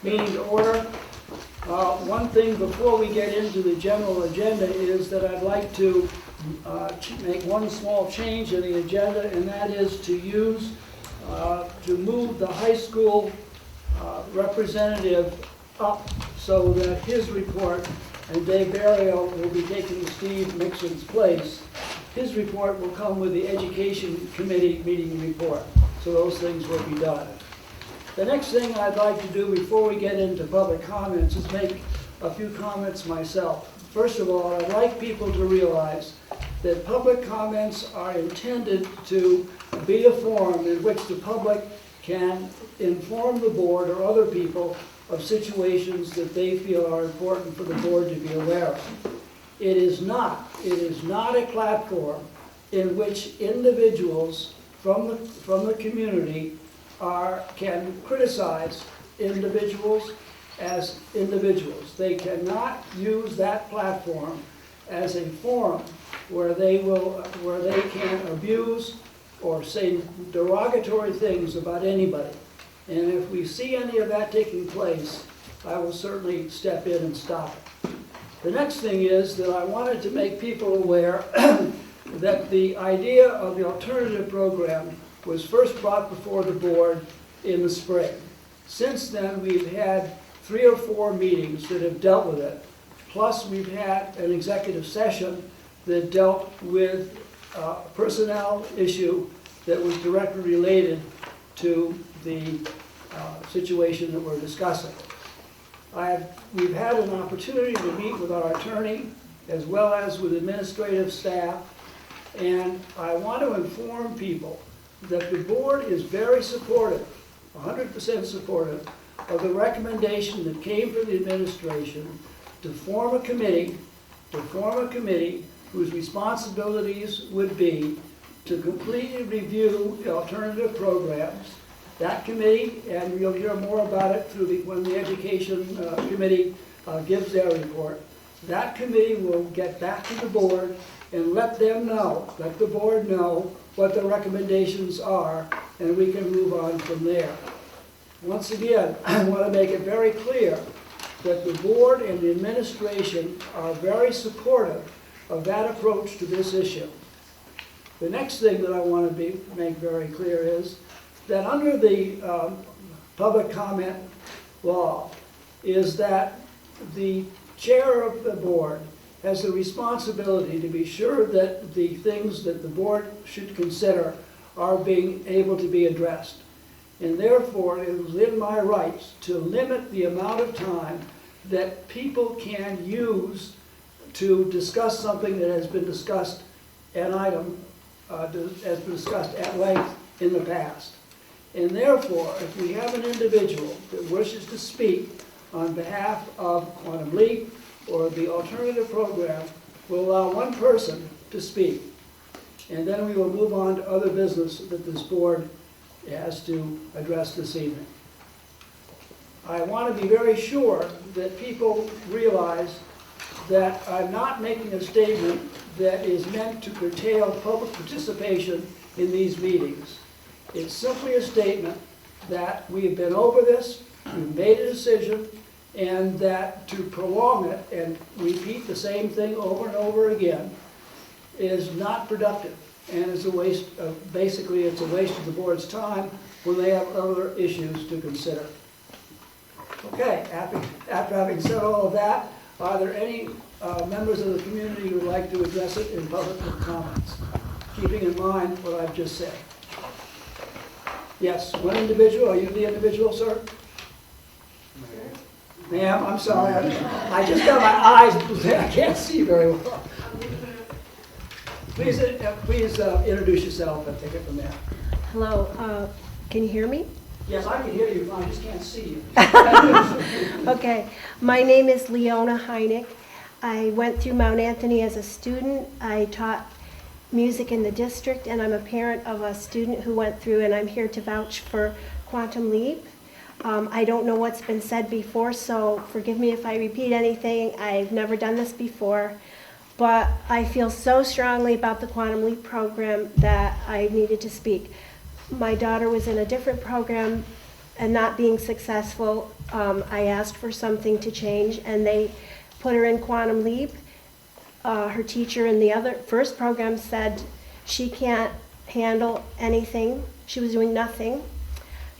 Meeting to order. One thing before we get into the general agenda is that I'd like to make one small change in the agenda, and that is to move the high school representative up so that his report, and Dave Barrio will be taking Steve Mixon's place. His report will come with the Education Committee meeting report, so those things will be done. The next thing I'd like to do before we get into public comments is make a few comments myself. First of all, I'd like people to realize that public comments are intended to be a forum in which the public can inform the board or other people of situations that they feel are important for the board to be aware of. It is not a platform in which individuals from the community can criticize individuals as individuals. They cannot use that platform as a forum where they can abuse or say derogatory things about anybody. And if we see any of that taking place, I will certainly step in and stop it. The next thing is that I wanted to make people aware that the idea of the alternative program was first brought before the board in the spring. Since then, we've had 3 or 4 meetings that have dealt with it. Plus, we've had an executive session that dealt with a personnel issue that was directly related to the situation that we're discussing. We've had an opportunity to meet with our attorney as well as with administrative staff, and I want to inform people that the board is very supportive, 100% supportive, of the recommendation that came from the administration to form a committee whose responsibilities would be to completely review the alternative programs. That committee, and you'll hear more about it when the Education Committee gives their report, that committee will get back to the board and let the board know what the recommendations are, and we can move on from there. Once again, I want to make it very clear that the board and the administration are very supportive of that approach to this issue. The next thing that I want to make very clear is that under the public comment law is that the chair of the board has the responsibility to be sure that the things that the board should consider are being able to be addressed. And therefore, it is in my rights to limit the amount of time that people can use to discuss something that has been discussed, an item has been discussed at length in the past. And therefore, if we have an individual that wishes to speak on behalf of Quantum Leap or the alternative program, we'll allow one person to speak. And then we will move on to other business that this board has to address this evening. I want to be very sure that people realize that I'm not making a statement that is meant to curtail public participation in these meetings. It's simply a statement that we have been over this, we've made a decision, and that to prolong it and repeat the same thing over and over again is not productive and is a waste of, basically it's a waste of the board's time when they have other issues to consider. Okay, after having said all of that, are there any members of the community who would like to address it in public comments, keeping in mind what I've just said? Yes, one individual. Are you the individual, sir? Ma'am, I'm sorry. I just got my eyes, I can't see very well. Please introduce yourself and take it from there. Hello, can you hear me? Yes, I can hear you, I just can't see you. Okay, my name is Leona Heineck. I went through Mount Anthony as a student. I taught music in the district, and I'm a parent of a student who went through, and I'm here to vouch for Quantum Leap. I don't know what's been said before, so forgive me if I repeat anything. I've never done this before, but I feel so strongly about the Quantum Leap program that I needed to speak. My daughter was in a different program and not being successful, I asked for something to change, and they put her in Quantum Leap. Her teacher in the first program said she can't handle anything. She was doing nothing.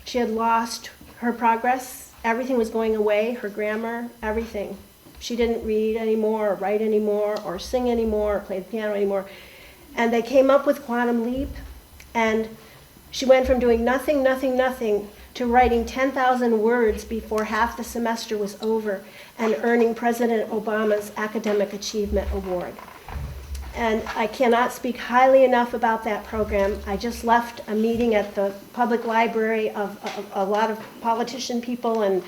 She had lost her progress. Everything was going away, her grammar, everything. She didn't read anymore, or write anymore, or sing anymore, or play the piano anymore. And they came up with Quantum Leap, and she went from doing nothing, nothing, nothing, to writing 10,000 words before half the semester was over and earning President Obama's Academic Achievement Award. And I cannot speak highly enough about that program. I just left a meeting at the public library of a lot of politician people and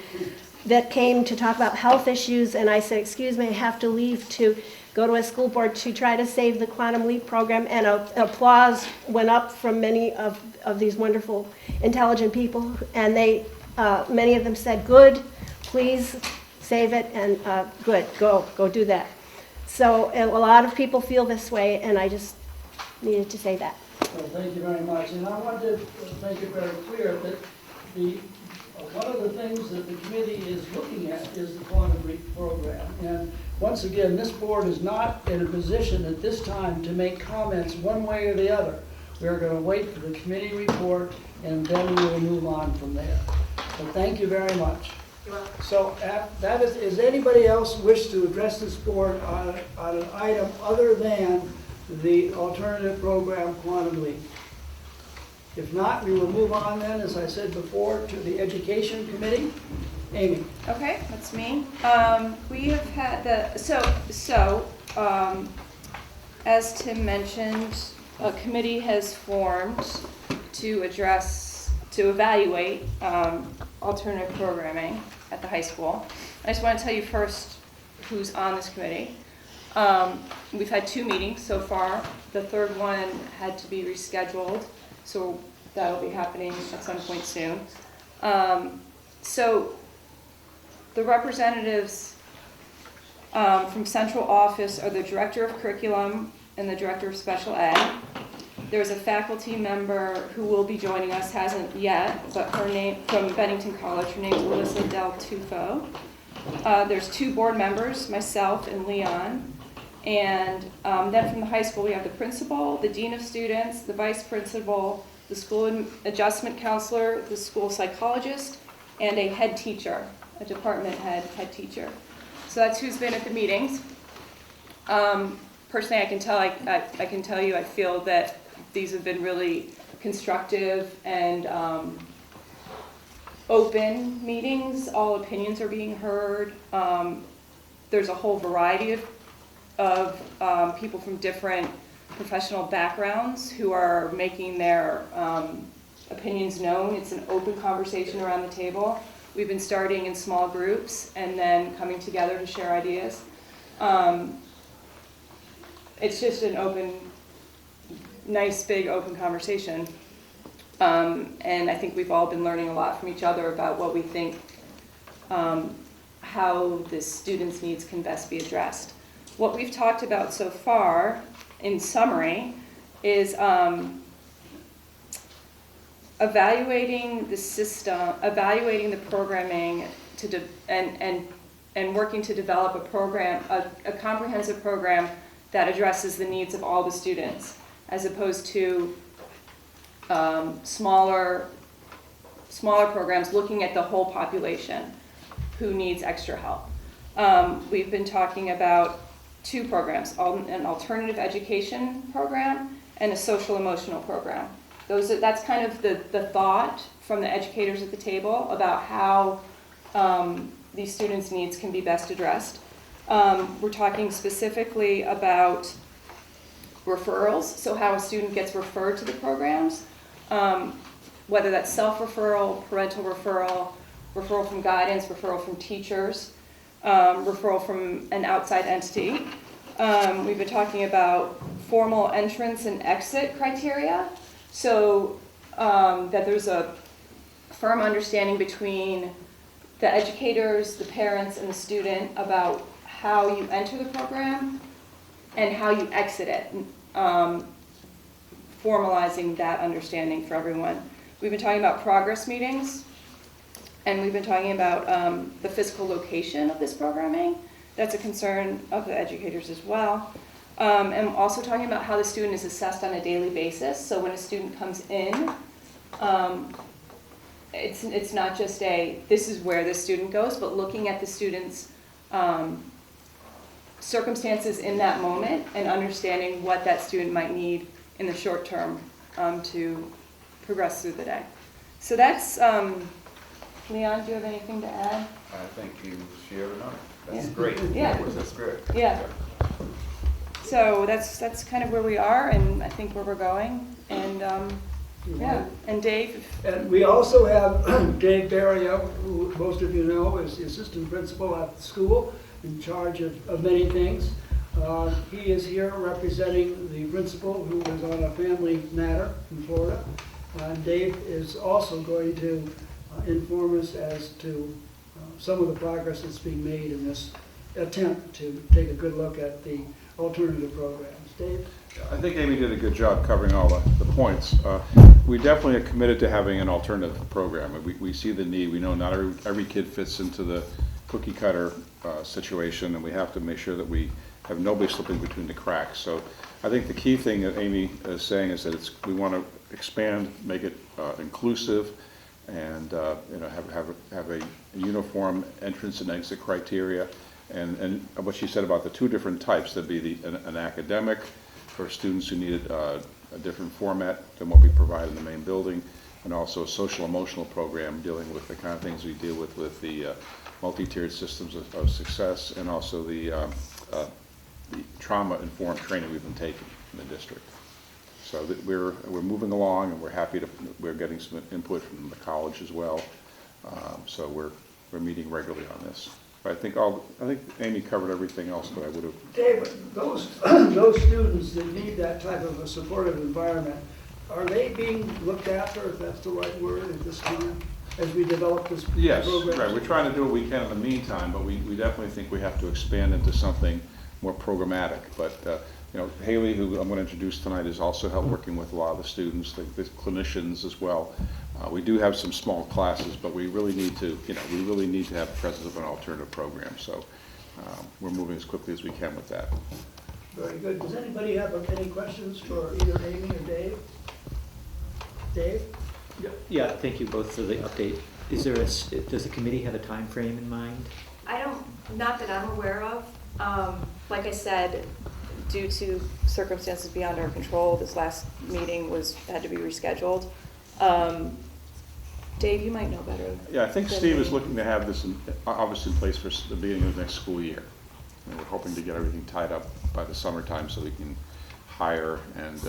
that came to talk about health issues, and I said, excuse me, I have to leave to go to a school board to try to save the Quantum Leap program, and applause went up from many of these wonderful, intelligent people, and they, many of them said, good, please save it, and good, go do that. So a lot of people feel this way, and I just needed to say that. Well, thank you very much. And I want to make it very clear that one of the things that the committee is looking at is the Quantum Leap program. And once again, this board is not in a position at this time to make comments one way or the other. We are going to wait for the committee report, and then we will move on from there. So thank you very much. So is anybody else wish to address this board on an item other than the alternative program Quantum Leap? If not, we will move on then, as I said before, to the Education Committee. Amy. Okay, that's me. We have had as Tim mentioned, a committee has formed to evaluate alternative programming at the high school. I just want to tell you first who's on this committee. We've had 2 meetings so far. The third one had to be rescheduled, so that'll be happening at some point soon. So the representatives from central office are the director of curriculum and the director of special ed. There's a faculty member who will be joining us, hasn't yet, but her name, from Bennington College, her name is Alyssa Del Tufo. There's 2 board members, myself and Leon. And then from the high school, we have the principal, the dean of students, the vice principal, the school adjustment counselor, the school psychologist, and a head teacher, a department head teacher. So that's who's been at the meetings. Personally, I can tell you, I feel that these have been really constructive and open meetings. All opinions are being heard. There's a whole variety of people from different professional backgrounds who are making their opinions known. It's an open conversation around the table. We've been starting in small groups and then coming together to share ideas. It's just an open, nice, big, open conversation. And I think we've all been learning a lot from each other about what we think, how the students' needs can best be addressed. What we've talked about so far, in summary, is evaluating the system, evaluating the programming, and working to develop a program, a comprehensive program that addresses the needs of all the students, as opposed to smaller programs looking at the whole population who needs extra help. We've been talking about 2 programs, an alternative education program and a social emotional program. That's kind of the thought from the educators at the table about how these students' needs can be best addressed. We're talking specifically about referrals, so how a student gets referred to the programs, whether that's self-referral, parental referral, referral from guidance, referral from teachers, referral from an outside entity. We've been talking about formal entrance and exit criteria, so that there's a firm understanding between the educators, the parents, and the student about how you enter the program and how you exit it, formalizing that understanding for everyone. We've been talking about progress meetings, And we've been talking about the physical location of this programming. That's a concern of the educators as well. And also talking about how the student is assessed on a daily basis. So when a student comes in, it's not just this is where the student goes, but looking at the student's circumstances in that moment and understanding what that student might need in the short term to progress through the day. So that's, Leon, do you have anything to add? I think you shared enough. That's Yeah. great. Yeah. That's good. Yeah. So that's kind of where we are, and I think where we're going. And yeah, and Dave. And we also have Dave Barrio, who most of you know is the assistant principal at the school, in charge of many things. He is here representing the principal who was on a family matter in Florida. Dave is also going to inform us as to some of the progress that's being made in this attempt to take a good look at the alternative programs. Dave? I think Amy did a good job covering all the points. We definitely are committed to having an alternative program. We see the need. We know not every kid fits into the cookie cutter situation, and we have to make sure that we have nobody slipping between the cracks. So I think the key thing that Amy is saying is that we want to expand, make it inclusive, and have a uniform entrance and exit criteria. And what she said about the two different types, there'd be an academic for students who needed a different format than what we provide in the main building, and also a social emotional program dealing with the kind of things we deal with the multi-tiered systems of success, and also the trauma-informed training we've been taking in the district. So that we're moving along, and we're getting some input from the college as well. So we're meeting regularly on this. But I think Amy covered everything else that I would have. Dave, those students that need that type of a supportive environment, are they being looked after, if that's the right word, at this time, as we develop this program? Yes, right. We're trying to do what we can in the meantime, but we definitely think we have to expand into something more programmatic. But Haley, who I'm going to introduce tonight, is also working with a lot of the students, the clinicians as well. We do have some small classes, but we really need to, have the presence of an alternative program. So we're moving as quickly as we can with that. Very good. Does anybody have any questions for either Amy or Dave? Dave? Yeah, thank you both for the update. Does the committee have a time frame in mind? Not that I'm aware of. Like I said, due to circumstances beyond our control, this last meeting had to be rescheduled. Dave, you might know better. Yeah, I think than Steve me. is looking to have this obviously in place for the beginning of the next school year. And we're hoping to get everything tied up by the summertime so we can hire and,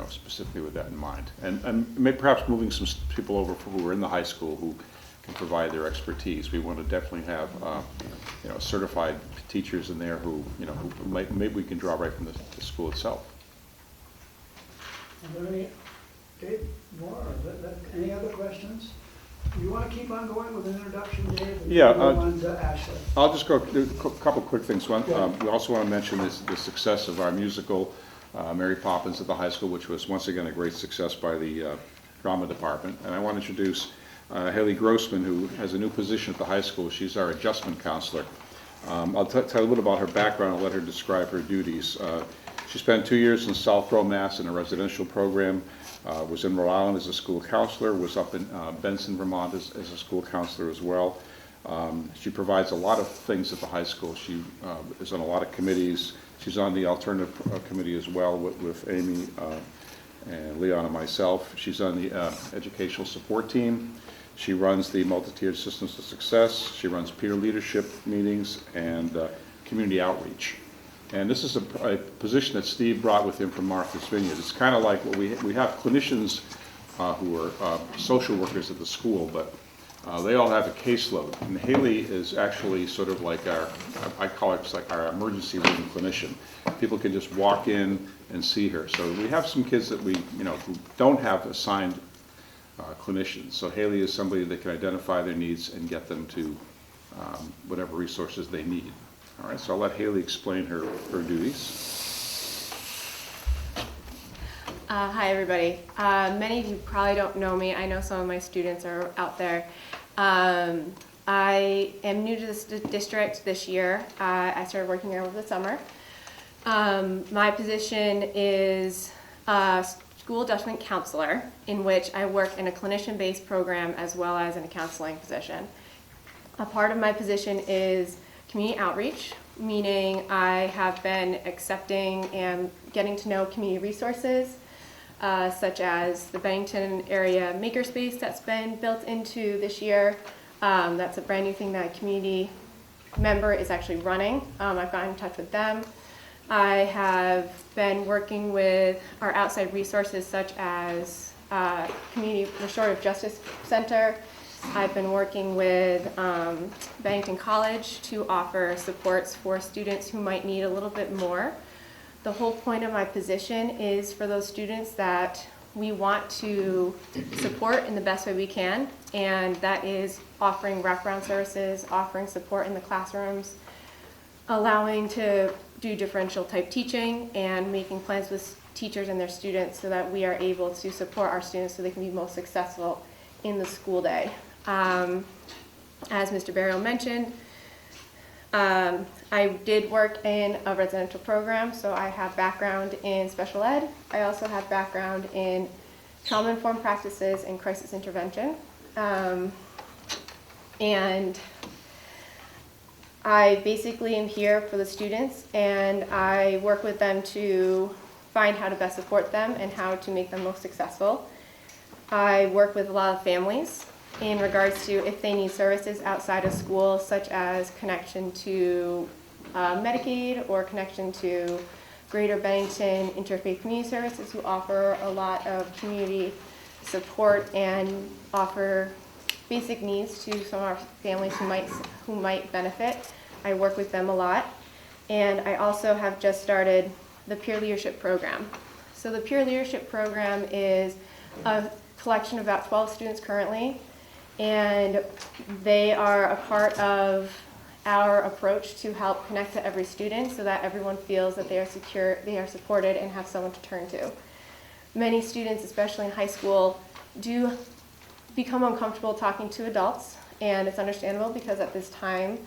specifically with that in mind. And perhaps moving some people over who are in the high school who can provide their expertise. We want to definitely have, certified teachers in there who maybe we can draw right from the school itself. Are there any, Dave, more? Any other questions? You want to keep on going with an introduction, Dave? Yeah, Go on to Ashley. I'll just go do a couple quick things. One, we also want to mention the success of our musical, Mary Poppins at the high school, which was once again a great success by the drama department. And I want to introduce Haley Grossman, who has a new position at the high school. She's our adjustment counselor. I'll tell you a little about her background and let her describe her duties. She spent 2 years in Southborough, Mass. in a residential program, was in Rhode Island as a school counselor, was up in Benson, Vermont as a school counselor as well. She provides a lot of things at the high school. She is on a lot of committees. She's on the alternative committee as well with Amy and Leon and myself. She's on the educational support team. She runs the multi-tiered systems of success. She runs peer leadership meetings and community outreach. And this is a position that Steve brought with him from Martha's Vineyard. It's kind of like what we have clinicians who are social workers at the school, but they all have a caseload. And Haley is actually sort of like I call it like our emergency room clinician. People can just walk in and see her. So we have some kids that who don't have assigned clinicians. So Haley is somebody that can identify their needs and get them to whatever resources they need. All right, so I'll let Haley explain her duties. Hi, everybody. Many of you probably don't know me. I know some of my students are out there. I am new to this district this year. I started working here over the summer. My position is school adjustment counselor, in which I work in a clinician-based program as well as in a counseling position. A part of my position is community outreach, meaning I have been accepting and getting to know community resources, such as the Bennington area makerspace that's been built into this year. That's a brand new thing that a community member is actually running. I've gotten in touch with them. I have been working with our outside resources such as Community Restorative Justice Center. I've been working with Bennington College to offer supports for students who might need a little bit more. The whole point of my position is for those students that we want to support in the best way we can, and that is offering wraparound services, offering support in the classrooms, allowing to do differential type teaching, and making plans with teachers and their students so that we are able to support our students so they can be most successful in the school day. As Mr. Barrow mentioned, I did work in a residential program, so I have background in special ed. I also have background in trauma-informed practices and crisis intervention. And I basically am here for the students, and I work with them to find how to best support them and how to make them most successful. I work with a lot of families in regards to if they need services outside of school, such as connection to Medicaid or connection to Greater Bennington Interfaith Community Services, who offer a lot of community support and offer basic needs to some of our families who might benefit. I work with them a lot. And I also have just started the Peer Leadership Program. So the Peer Leadership Program is a collection of about 12 students currently, and they are a part of our approach to help connect to every student so that everyone feels that they are secure, they are supported, and have someone to turn to. Many students, especially in high school, do become uncomfortable talking to adults, and it's understandable because at this time,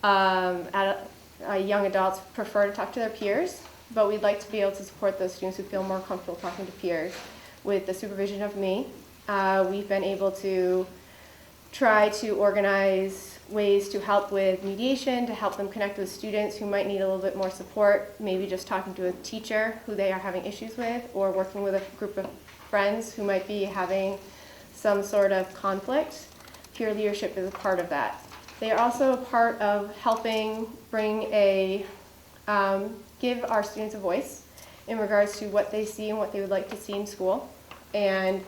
young adults prefer to talk to their peers, but we'd like to be able to support those students who feel more comfortable talking to peers. With the supervision of me, we've been able to try to organize ways to help with mediation, to help them connect with students who might need a little bit more support, maybe just talking to a teacher who they are having issues with, or working with a group of friends who might be having some sort of conflict. Peer leadership is a part of that. They are also a part of helping give our students a voice in regards to what they see and what they would like to see in school, and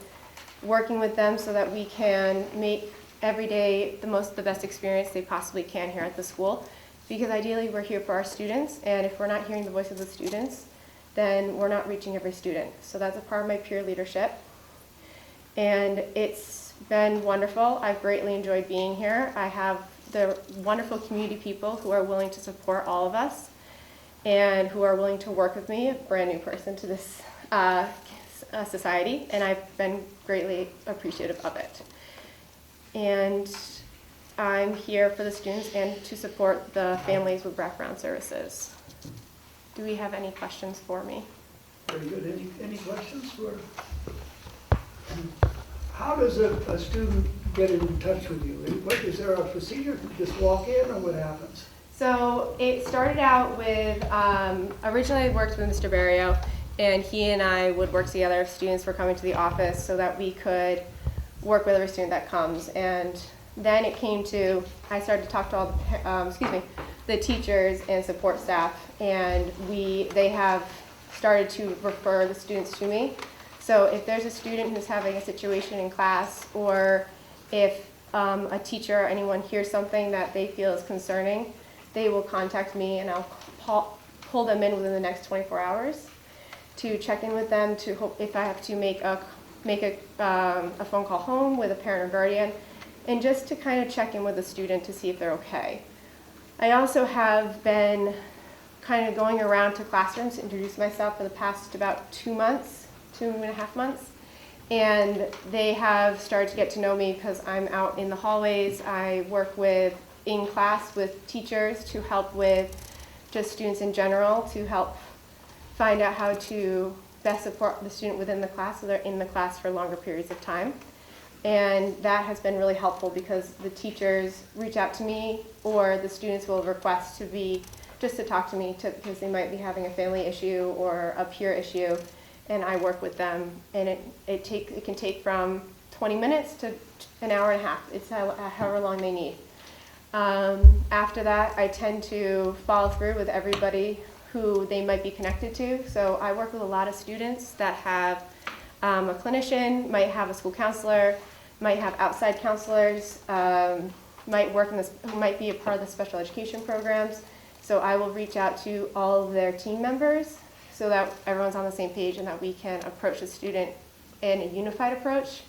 working with them so that we can make every day the best experience they possibly can here at the school. Because ideally we're here for our students, and if we're not hearing the voice of the students, then we're not reaching every student. So that's a part of my peer leadership. And it's been wonderful. I've greatly enjoyed being here. I have the wonderful community people who are willing to support all of us and who are willing to work with me, a brand new person to this society, and I've been greatly appreciative of it. And I'm here for the students and to support the families with wraparound services. Do we have any questions for me? Very good. Any questions for? How does a student get in touch with you? Is there a procedure? Just walk in, or what happens? So it started out with, originally I worked with Mr. Barrio, and he and I would work together if students were coming to the office so that we could work with every student that comes. And then it came to, I started to talk to all the teachers and support staff, and they have started to refer the students to me. So if there's a student who's having a situation in class, or if a teacher or anyone hears something that they feel is concerning, they will contact me, and I'll pull them in within the next 24 hours to check in with them, to hope if I have to make a phone call home with a parent or guardian, and just to kind of check in with the student to see if they're okay. I also have been kind of going around to classrooms to introduce myself for the past about 2.5 months, And they have started to get to know me because I'm out in the hallways. I work in class with teachers to help with just students in general, to help find out how to best support the student within the class so they're in the class for longer periods of time. And that has been really helpful because the teachers reach out to me, or the students will request to talk to me because they might be having a family issue or a peer issue, and I work with them. And it can take from 20 minutes to an hour and a half. It's however long they need. After that, I tend to follow through with everybody who they might be connected to. So I work with a lot of students that have a clinician, might have a school counselor, might have outside counselors, might be a part of the special education programs. So I will reach out to all of their team members so that everyone's on the same page and that we can approach the student in a unified approach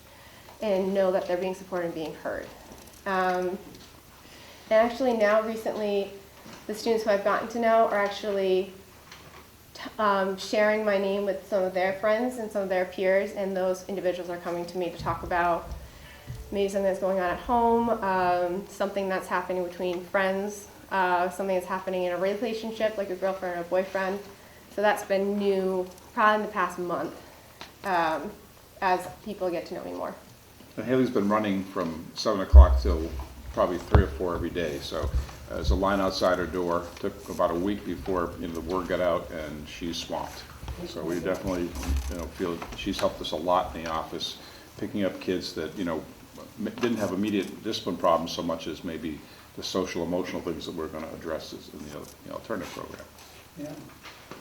and know that they're being supported and being heard. And actually now recently, the students who I've gotten to know are actually sharing my name with some of their friends and some of their peers, and those individuals are coming to me to talk about maybe something that's going on at home, something that's happening between friends, something that's happening in a relationship, like a girlfriend or a boyfriend. So that's been new probably in the past month as people get to know me more. And Haley's been running from 7 o'clock till probably 3 or 4 every day, so there's a line outside her door. Took about a week before the word got out, and she's swamped. So we definitely feel she's helped us a lot in the office, picking up kids that didn't have immediate discipline problems so much as maybe the social emotional things that we're going to address in the alternative program. Yeah,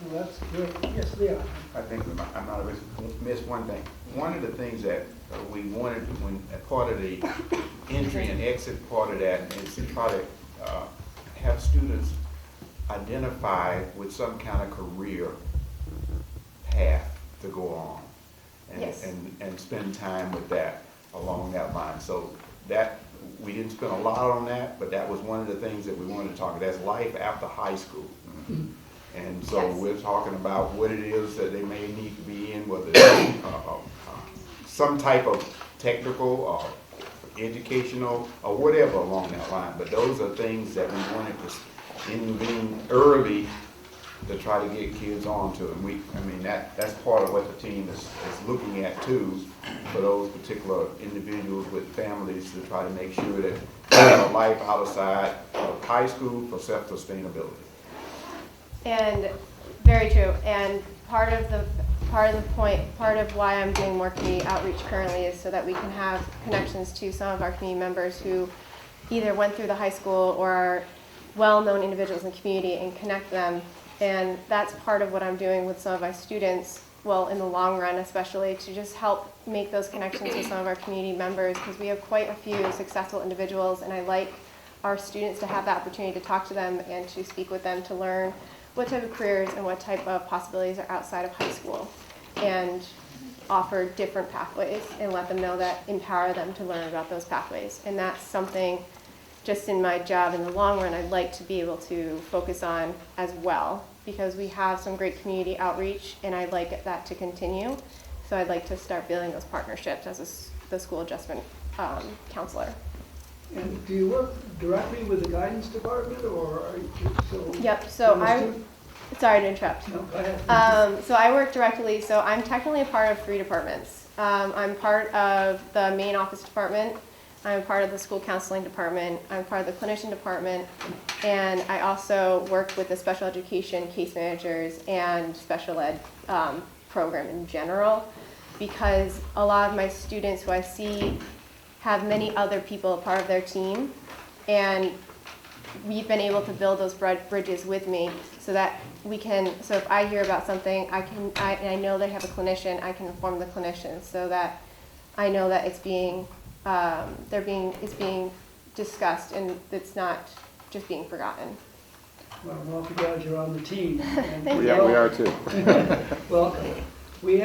well, that's good. Yes, Leon? I think I'm not miss one thing. One of the things that we wanted when part of the entry and exit part of that is to try to have students identify with some kind of career path to go on, and Yes. and spend time with that along that line. So that we didn't spend a lot on that, but that was one of the things that we wanted to talk about. That's life after high school. And so Yes. we're talking about what it is that they may need to be in, whether it's some type of technical or educational or whatever along that line. But those are things that we wanted to intervene early to try to get kids onto. And that's part of what the team is looking at too, for those particular individuals with families, to try to make sure that they have a life outside of high school for self-sustainability. And very true. And part of why I'm doing more community outreach currently is so that we can have connections to some of our community members who either went through the high school or are well-known individuals in the community, and connect them. And that's part of what I'm doing with some of my students, well, in the long run especially, to just help make those connections with some of our community members, because we have quite a few successful individuals, and I like our students to have the opportunity to talk to them and to speak with them to learn what type of careers and what type of possibilities are outside of high school, and offer different pathways and let them know that, empower them to learn about those pathways. And that's something just in my job in the long run I'd like to be able to focus on as well, because we have some great community outreach and I'd like that to continue. So I'd like to start building those partnerships as the school adjustment counselor. And do you work directly with the guidance department, or are you, so? Yep, so sorry to interrupt. No, go ahead. So I work directly, so I'm technically a part of 3 departments. I'm part of the main office department, I'm part of the school counseling department, I'm part of the clinician department, and I also work with the special education case managers and special ed program in general, because a lot of my students who I see have many other people a part of their team, and we've been able to build those bridges with me so that we can, so if I hear about something, I know they have a clinician, I can inform the clinician so that I know that it's being discussed and it's not just being forgotten. Well, I'm awfully glad you're on the team. And Thank Yeah, we are too. welcome. We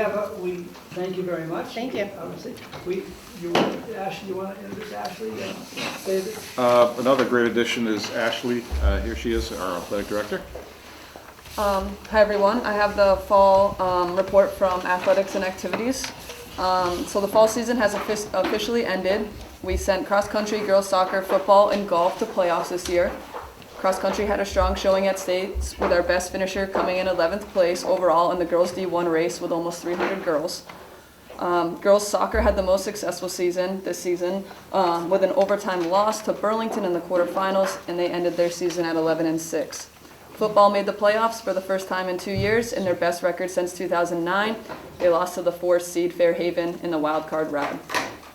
thank you very much. Thank you. Obviously, Ashley, you want to introduce Ashley? David? Another great addition is Ashley. Here she is, our athletic director. Hi everyone, I have the fall report from athletics and activities. So the fall season has officially ended. We sent cross country, girls soccer, football, and golf to playoffs this year. Cross country had a strong showing at states with our best finisher coming in 11th place overall in the girls D1 race with almost 300 girls. Girls soccer had the most successful season this season with an overtime loss to Burlington in the quarterfinals, and they ended their season at 11-6. Football made the playoffs for the first time in 2 years in their best record since 2009. They lost to the 4th seed Fairhaven in the wild card round.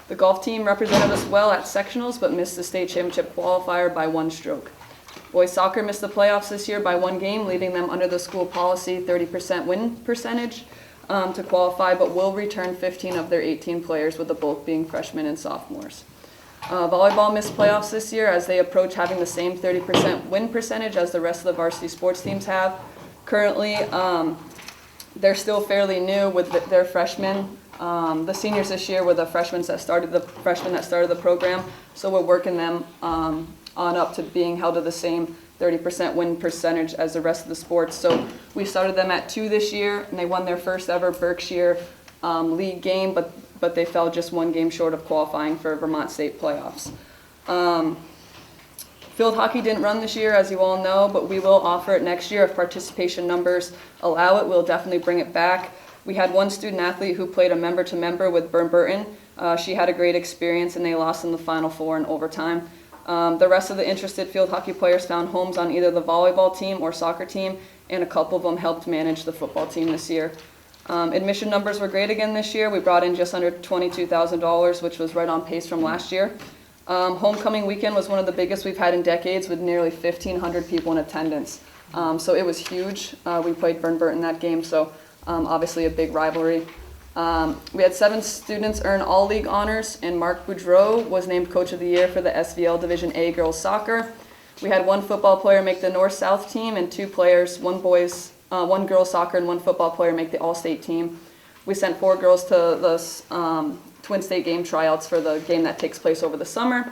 The golf team represented us well at sectionals but missed the state championship qualifier by 1 stroke. Boys soccer missed the playoffs this year by 1 game, leaving them under the school policy 30% win percentage to qualify, but will return 15 of their 18 players, with the bulk being freshmen and sophomores. Volleyball missed playoffs this year as they approach having the same 30% win percentage as the rest of the varsity sports teams have. Currently, they're still fairly new with their freshmen. The seniors this year were the freshmen that started the program, so we're working them on up to being held to the same 30% win percentage as the rest of the sports. So we started them at 2 this year, and they won their first ever Berkshire league game, but they fell just 1 game short of qualifying for Vermont State playoffs. Field hockey didn't run this year, as you all know, but we will offer it next year if participation numbers allow it. We'll definitely bring it back. We had 1 student athlete who played a member-to-member with Burton. She had a great experience, and they lost in the Final Four in overtime. The rest of the interested field hockey players found homes on either the volleyball team or soccer team, and a couple of them helped manage the football team this year. Admission numbers were great again this year. We brought in just under $22,000, which was right on pace from last year. Homecoming weekend was one of the biggest we've had in decades, with nearly 1,500 people in attendance. So it was huge. We played Burton that game, so obviously a big rivalry. We had 7 students earn all league honors, and Mark Boudreau was named Coach of the Year for the SVL Division A girls soccer. We had 1 football player make the North-South team, and 2 players, 1 girls soccer and 1 football player make the all-state team. We sent 4 girls to the Twin State game tryouts for the game that takes place over the summer.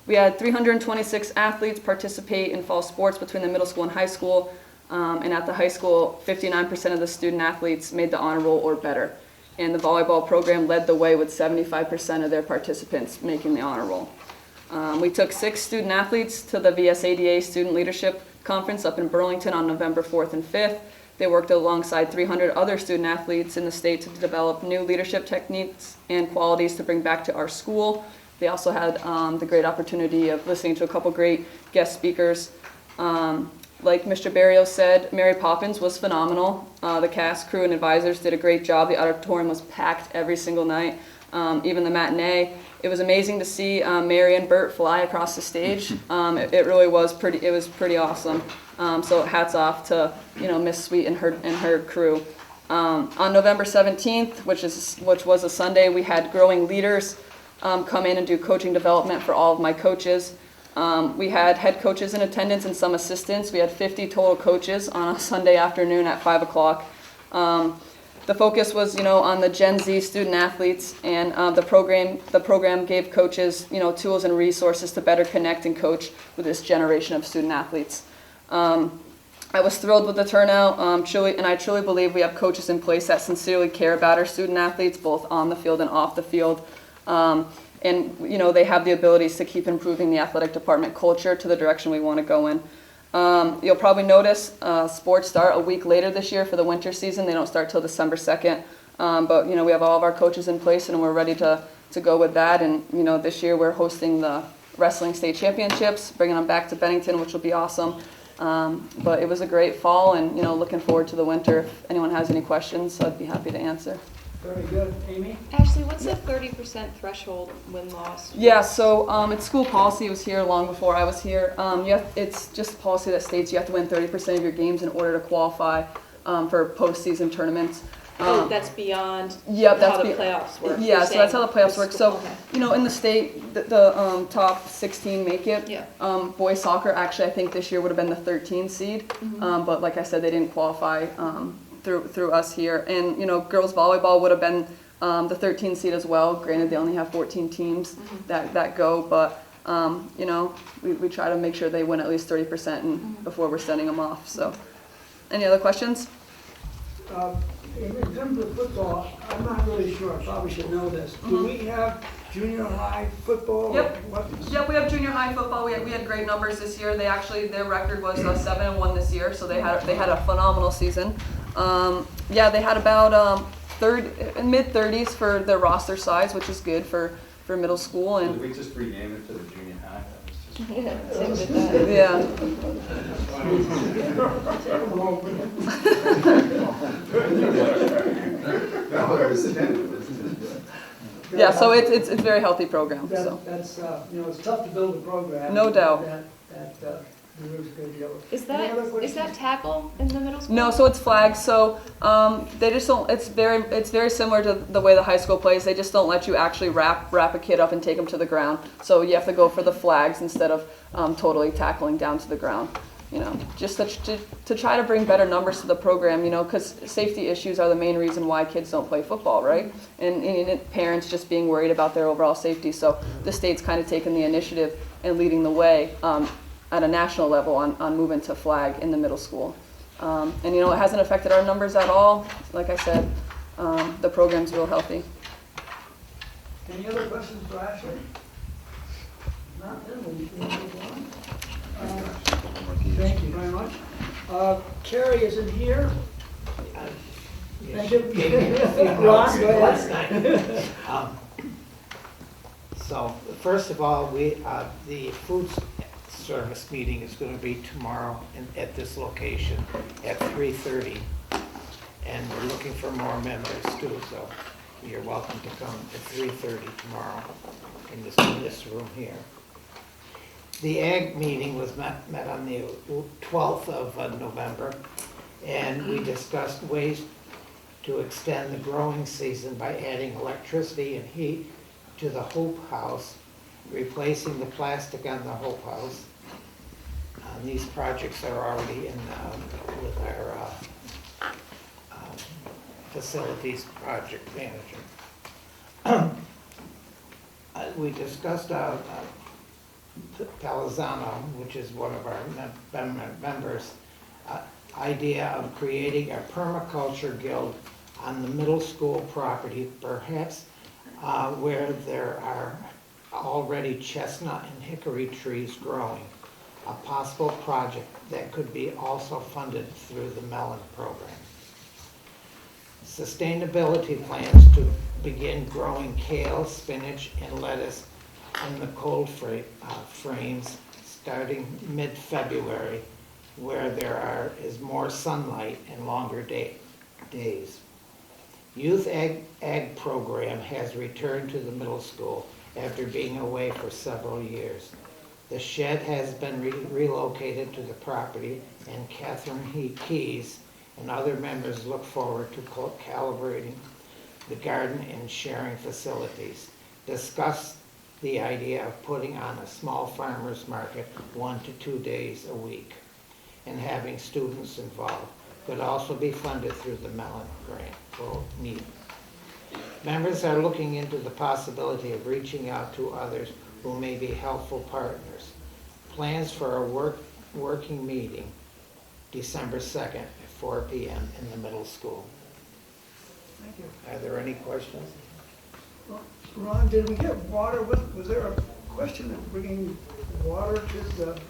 We had 326 athletes participate in fall sports between the middle school and high school, and at the high school, 59% of the student athletes made the honor roll or better. And the volleyball program led the way with 75% of their participants making the honor roll. We took 6 student athletes to the VSADA Student Leadership Conference up in Burlington on November 4th and 5th. They worked alongside 300 other student athletes in the state to develop new leadership techniques and qualities to bring back to our school. They also had the great opportunity of listening to a couple great guest speakers. Like Mr. Barrios said, Mary Poppins was phenomenal. The cast, crew, and advisors did a great job. The auditorium was packed every single night, even the matinee. It was amazing to see Mary and Bert fly across the stage. It really was pretty awesome. So hats off to Miss Sweet and her crew. On November 17th, which was a Sunday, we had Growing Leaders come in and do coaching development for all of my coaches. We had head coaches in attendance and some assistants. We had 50 total coaches on a Sunday afternoon at 5 o'clock. The focus was, on the Gen Z student athletes, and the program gave coaches, tools and resources to better connect and coach with this generation of student athletes. I was thrilled with the turnout, and I truly believe we have coaches in place that sincerely care about our student athletes, both on the field and off the field. And they have the abilities to keep improving the athletic department culture to the direction we want to go in. You'll probably notice sports start a week later this year for the winter season. They don't start till December 2nd. But we have all of our coaches in place, and we're ready to go with that. And this year we're hosting the wrestling state championships, bringing them back to Bennington, which will be awesome. But it was a great fall, and looking forward to the winter. If anyone has any questions, I'd be happy to answer. Very good. Amy? Ashley, what's the 30% threshold win-loss? Yeah, so it's school policy. It was here long before I was here. It's just a policy that states you have to win 30% of your games in order to qualify for postseason tournaments. That's beyond Yep, how the playoffs work. Yeah, so that's how the playoffs work. So, okay. in the state, the top 16 make it. Yeah. Boys soccer, actually, I think this year would have been the 13 seed. But like I said, they didn't qualify through us here. And, girls volleyball would have been the 13 seed as well. Granted, they only have 14 teams that go, but, we try to make sure they win at least 30% before we're sending them off. So, any other questions? In terms of football, I'm not really sure, I probably should know this. Do we have junior high football? Yep. What- Yep, we have junior high football. We had great numbers this year. They actually, their record was 7-1 this year, so they had a phenomenal season. Yeah, they had about mid-30s for their roster size, which is good for middle school. Did And we just rename it to the junior high? That was just- yeah, No, it was intended. yeah. So it's a very healthy program. So. That's, it's tough to build a program. No doubt. That deserves a good deal. Is Any other that questions? tackle in the middle school? No, so it's flags. So they just don't. It's very similar to the way the high school plays. They just don't let you actually wrap a kid up and take him to the ground. So you have to go for the flags instead of totally tackling down to the ground. You know, just to try to bring better numbers to the program. You know, because safety issues are the main reason why kids don't play football, right? And parents just being worried about their overall safety. So the state's kind of taken the initiative and leading the way. At a national level on moving to flag in the middle school. And it hasn't affected our numbers at all. Like I said, the program's real healthy. Any other questions for Ashley? Not then, we'll move on. Thank you very much. Carrie isn't here. Thank you. Ron, go ahead. So, first of all, the food service meeting is going to be tomorrow at this location at 3:30. And we're looking for more members too, so you're welcome to come at 3:30 tomorrow in this room here. The Ag meeting was met on the 12th of November, and we discussed ways to extend the growing season by adding electricity and heat to the Hope House, replacing the plastic on the Hope House. These projects are already in with our facilities project manager. We discussed Palazzano, which is one of our members, idea of creating a permaculture guild on the middle school property, perhaps where there are already chestnut and hickory trees growing. A possible project that could be also funded through the Mellon program. Sustainability plans to begin growing kale, spinach, and lettuce in the cold frames starting mid-February, where there is more sunlight and longer days. Youth Ag program has returned to the middle school after being away for several years. The shed has been relocated to the property, and Catherine Keys and other members look forward to calibrating the garden and sharing facilities. Discuss the idea of putting on a small farmers market 1 to 2 days a week and having students involved. Could also be funded through the Mellon grant for need. Members are looking into the possibility of reaching out to others who may be helpful partners. Plans for a working meeting December 2nd at 4 p.m. in the middle school. Thank you. Are there any questions? Ron, did we get water? Was there a question of bringing water to the?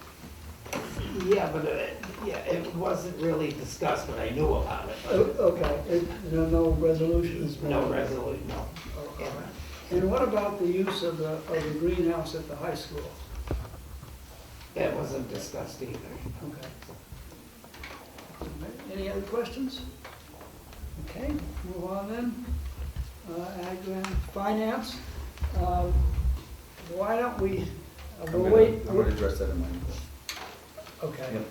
Yeah, but it wasn't really discussed, but I knew about it. Okay, no resolutions? No resolution, no. Okay. And what about the use of the greenhouse at the high school? That wasn't discussed either. Okay. Any other questions? Okay, move on then. Ag and Finance. Why don't we, we'll wait. I'm gonna address that in my report. Okay. Yep.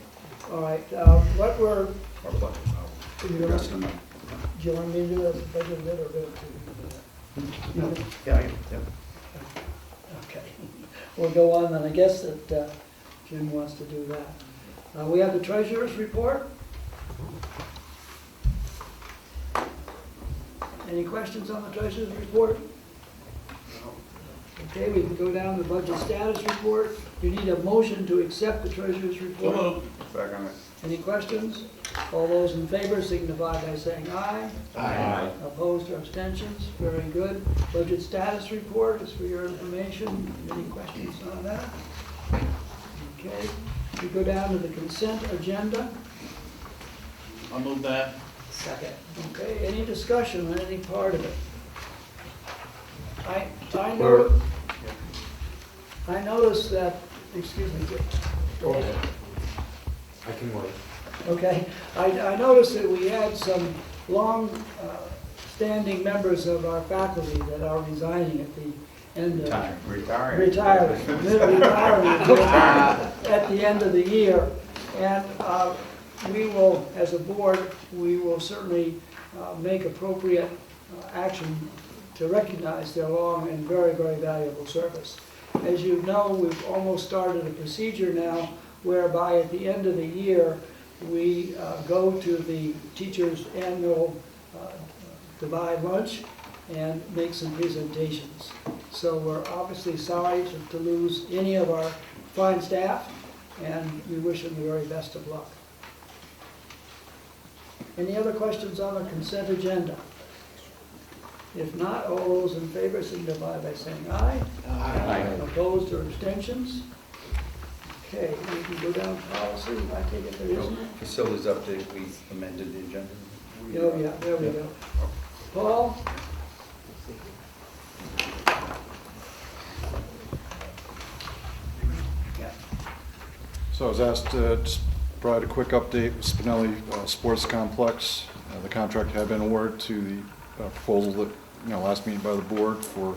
All right, what we're, Our budget. You're Address it in my- do you want me to do as a budget bit or do it to? No. Yeah, yeah. Okay, we'll go on then. I guess that Jim wants to do that. We have the treasurer's report. Any questions on the treasurer's report? Okay, we can go down to the budget status report. You need a motion to accept the treasurer's report. Second. Any questions? All those in favor signify by saying aye. Aye. Opposed or abstentions? Very good. Budget status report is for your information. Any questions on that? Okay, we go down to the consent agenda. I'll move that. Second. Okay, any discussion on any part of it? I noticed that, excuse me, go ahead. I can wait. Okay, I noticed that we had some long-standing members of our faculty that are resigning at the end of. Retiring at the end of the year. And we will, as a board, we will certainly make appropriate action to recognize their long and very, very valuable service. As you know, we've almost started a procedure now whereby at the end of the year, we go to the teachers' annual Divide lunch and make some presentations. So we're obviously sorry to lose any of our fine staff, and we wish them the very best of luck. Any other questions on the consent agenda? If not, all those in favor signify by saying aye. Aye. Opposed or abstentions? Okay, we can go down to policy, I take it there isn't. Facilities update, we amended the agenda. Oh, yeah, there we go. Paul? So I was asked to just provide a quick update with Spinelli Sports Complex. The contract had been awarded to the proposal that, last meeting by the board for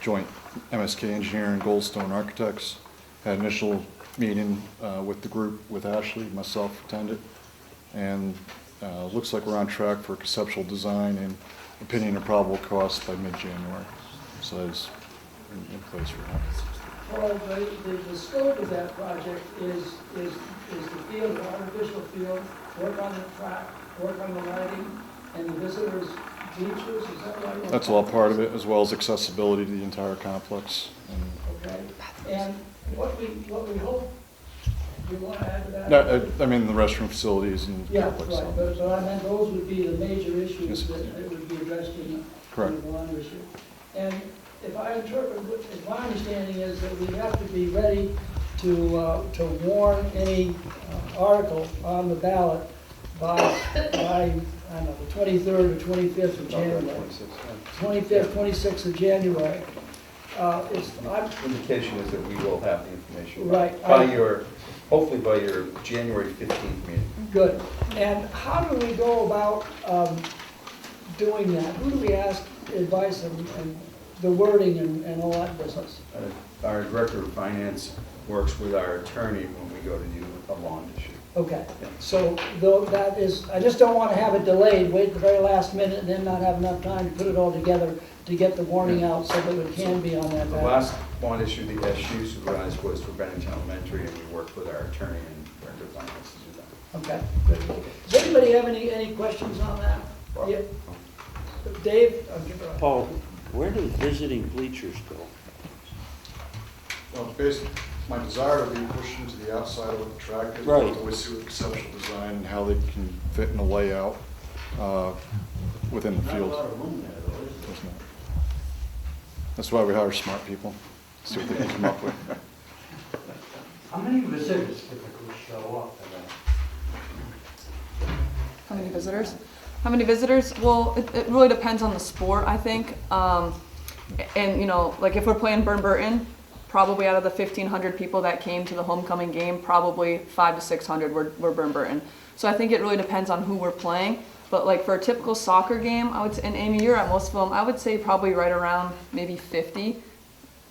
joint MSK Engineering and Goldstone Architects. Had initial meeting with the group, with Ashley, myself attended, and looks like we're on track for conceptual design and opinion of probable cost by mid-January. So that is in place for now. Paul, the scope of that project is the field, the artificial field, work on the track, work on the lighting, and the visitors' bleachers, is that right? That's all part of it, as well as accessibility to the entire complex. Okay, and what we hope, you want to add to that? No, I mean the restroom facilities and Yeah, complex. right, but I meant those would be the major issues Yes. that would be addressed in Correct. the water issue. And if my understanding is that we have to be ready to warn any article on the ballot by, I don't know, the 23rd or 25th of January. 25th, 26th of January. Indication is that we will have the information. Right. Hopefully by your January 15th meeting. Good. And how do we go about doing that? Who do we ask advice and the wording and all that business? Our director of finance works with our attorney when we go to do a bond issue. Okay, so though that is, I just don't want to have it delayed, wait the very last minute and then not have enough time to put it all together to get the warning out so that it can be on that The ballot. last bond issue the SU supervised was for Bennington Elementary, and we worked with our attorney and director of finance to do that. Okay, good. Does anybody have any questions on that? Yeah. Dave? I'll give it a- Paul, where do visiting bleachers go? Well, basically, my desire would be pushed into the outside of what the track is. Right. We see with conceptual design and how they can fit in the layout within the Not a field. lot of room there, though, is There's not. That's why we hire smart people, see what they can come up with. How many visitors typically show up for that? How many visitors? How many visitors? Well, it really depends on the sport, I think. And, like if we're playing Burton, probably out of the 1,500 people that came to the homecoming game, probably 500 to 600 were Burton. So I think it really depends on who we're playing. But like for a typical soccer game, I would say, and Amy, you're at most of them, I would say probably right around maybe 50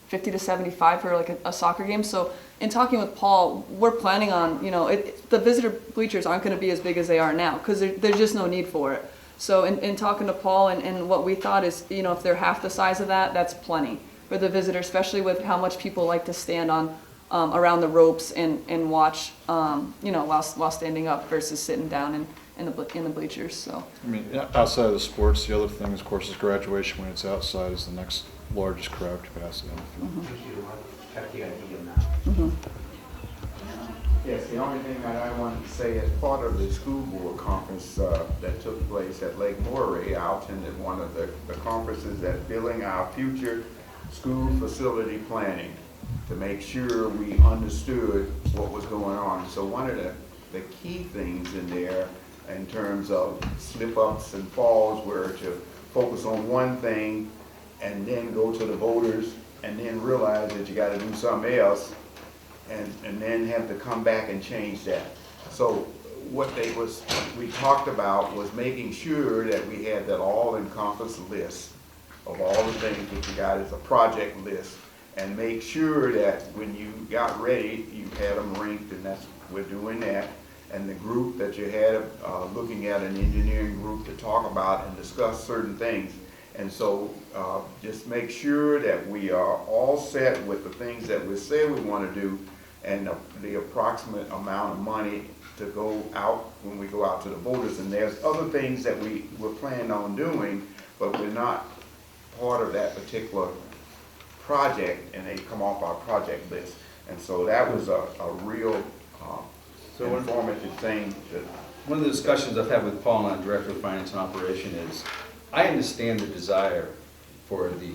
to 75 for like a soccer game. So in talking with Paul, we're planning on, the visitor bleachers aren't going to be as big as they are now because there's just no need for it. So in talking to Paul and what we thought is, if they're half the size of that, that's plenty for the visitor, especially with how much people like to stand on around the ropes and watch, while standing up versus sitting down in the bleachers. So I mean, outside of the sports, the other thing, of course, is graduation when it's outside is the next largest crowd capacity on the field. Thank you. I've got the idea now. Yes, the only thing that I wanted to say, as part of the school board conference that took place at Lake Maury, I attended one of the conferences that's building our future school facility planning to make sure we understood what was going on. So one of the key things in there in terms of slip-ups and falls were to focus on one thing and then go to the voters and then realize that you got to do something else and then have to come back and change that. So what we talked about was making sure that we had that all-encompassing list of all the things that you got as a project list, and make sure that when you got ready, you had them ranked, and we're doing that. And the group that you had, looking at an engineering group to talk about and discuss certain things. And so just make sure that we are all set with the things that we say we want to do, and the approximate amount of money to go out when we go out to the voters. And there's other things that we're planning on doing, but we're not part of that particular project, and they come off our project list. And so that was a real informative thing. One of the discussions I've had with Paul, and our Director of Finance and Operation, is I understand the desire for the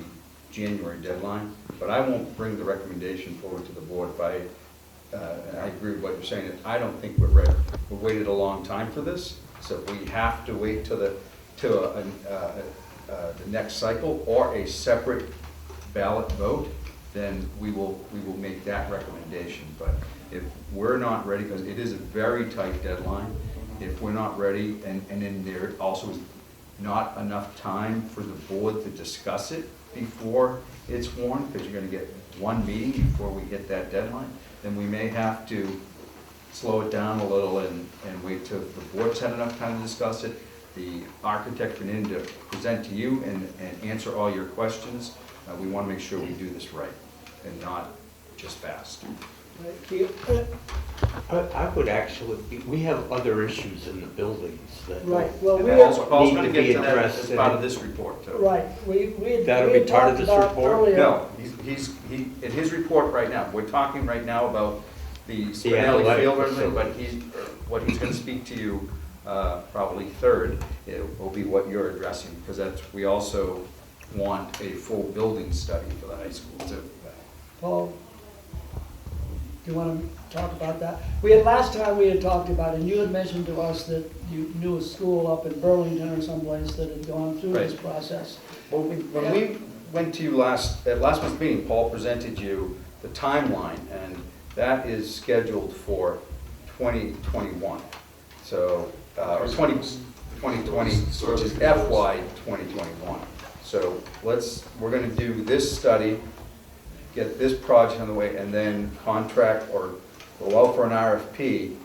January deadline, but I won't bring the recommendation forward to the board if and I agree with what you're saying, I don't think we're ready. We've waited a long time for this, so if we have to wait till the next cycle or a separate ballot vote, then we will make that recommendation. But if we're not ready, because it is a very tight deadline, if we're not ready, and then there also is not enough time for the board to discuss it before it's warned, because you're going to get one meeting before we hit that deadline, then we may have to slow it down a little and wait till the board's had enough time to discuss it, the architect been in to present to you and answer all your questions. We want to make sure we do this right and not just fast. I would actually, we have other issues in the buildings that Right, well, And we Paul's had, going need to to get be to that addressed as part of this report, too. right, we had That'll be part of talked this about report? earlier. No, he's in his report right now, we're talking right now about the Spinelli athletic Field, or anything, facility. but what he's gonna speak to you, probably third, it will be what you're addressing, because we also want a full building study for the high school too. Paul, do you want to talk about that? Last time we had talked about it, and you had mentioned to us that you knew a school up in Burlington or someplace that had gone through this Right. process. Well, when we went to you at last month's meeting, Paul presented you the timeline, and that is scheduled for 2021. So, or 2020, which is FY 2021. So we're gonna do this study, get this project on the way, and then contract or go out for an RFP